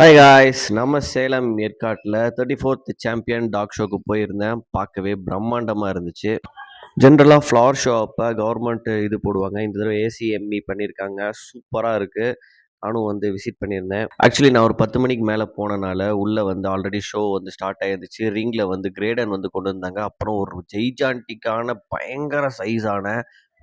Hi guys, நம்ம சேலம் ஏற்காட்டில் 34th champion talk ஷோக்கு போயிருந்தேன். பார்க்கவே பிரம்மாண்டமாக இருந்துச்சு. ஜென்ரலாக ஃப்ளவர் ஷோ அப்போ கவர்மெண்ட் இது போடுவாங்க. இந்த தடவை ஏசிஎம்இ பண்ணியிருக்காங்க. சூப்பராக இருக்குது. நானும் விசிட் பண்ணியிருந்தேன். ஆக்சுவலி நான் ஒரு 10 மணிக்கு மேலே போனனால உள்ளே ஆல்ரெடி ஷோ ஸ்டார்ட் ஆகிருந்துச்சு. ரிங்கில் கிரேடன் கொண்டு வந்தாங்க. அப்புறம் ஒரு ஜெய்ஜாண்டிக்கான பயங்கர சைஸான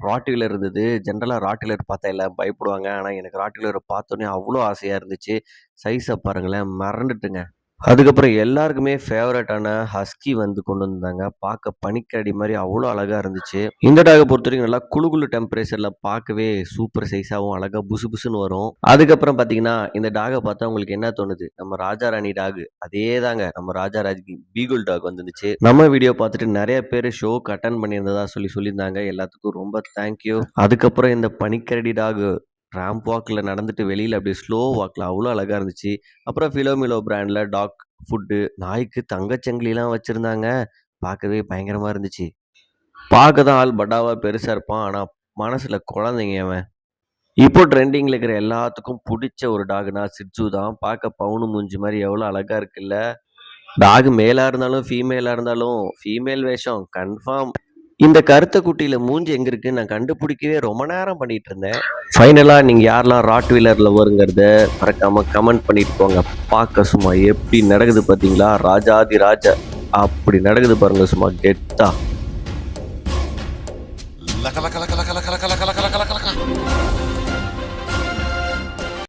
ராட்வீலர் இருந்தது. ஜென்ரலாக ராட்வீலர் பார்த்தா எல்லாம் பயப்படுவாங்க. ஆனால் எனக்கு ராட்வீலரை பார்த்தோன்னே அவ்வளோ ஆசையாக இருந்துச்சு. சைஸை பாருங்களேன், மறந்துட்டுங்க. அதுக்கப்புறம் எல்லாருக்குமே ஃபேவரட்டான ஹஸ்கி கொண்டு வந்தாங்க. பார்க்க பனிக்கரடி மாதிரி அவ்வளோ அழகாக இருந்துச்சு. இந்த டாகை பொறுத்த வரைக்கும் நல்லா குளு குளு டெம்பரேச்சரில் பார்க்கவே சூப்பர் சைஸாகவும் அழகாக புசு புசுன்னு வரும். அதுக்கப்புறம் பார்த்தீங்கன்னா இந்த டாகை பார்த்தா உங்களுக்கு என்ன தோணுது? நம்ம ராஜா ராணி டாக் அதே தாங்க. நம்ம ராஜா ராஜ்கி பீகுல் டாக் வந்துருந்துச்சு. நம்ம வீடியோ பார்த்துட்டு நிறைய பேர் ஷோக்கு அட்டன் பண்ணியிருந்ததா சொல்லியிருந்தாங்க. எல்லாத்துக்கும் ரொம்ப தேங்க்யூ. அதுக்கப்புறம் இந்த பனிக்கரடி டாக் ரேம்ப் வாக்கில் நடந்துட்டு வெளியில் அப்படியே ஸ்லோ வாக்கில் அவ்வளோ அழகாக இருந்துச்சு. அப்புறம் ஃபிலோமிலோ பிராண்டில் டாக் ஃபுட்டு, நாய்க்கு தங்கச்சங்கிலிலாம் வச்சுருந்தாங்க. பார்க்கவே பயங்கரமாக இருந்துச்சு. பார்க்க தான் ஆள் பட்டாவா பெருசாக இருப்பான், ஆனால் மனசில் குழந்தைங்க அவன். இப்போ ட்ரெண்டிங்கில் இருக்கிற எல்லாத்துக்கும் பிடிச்ச ஒரு டாக்னா சிட்சு தான். பார்க்க பவுனு மூஞ்சி மாதிரி எவ்வளோ அழகாக இருக்குல்ல. டாக் மேலாக இருந்தாலும் ஃபீமேலாக இருந்தாலும் ஃபீமேல் வேஷம் கன்ஃபார்ம். இந்த கருத்த குட்டியில மூஞ்சி எங்க இருக்குன்னு நான் கண்டுபிடிக்கவே ரொம்ப நேரம் பண்ணிட்டு இருந்தேன். ஃபைனலா நீங்க யாரெல்லாம் ராட்வீலர் லவருங்கிறத மறக்காம கமெண்ட் பண்ணிட்டு போங்க. பார்க்க சும்மா எப்படி நடக்குது பாத்தீங்களா? ராஜாதி ராஜா அப்படி நடக்குது பாருங்க, சும்மா கெத்தா.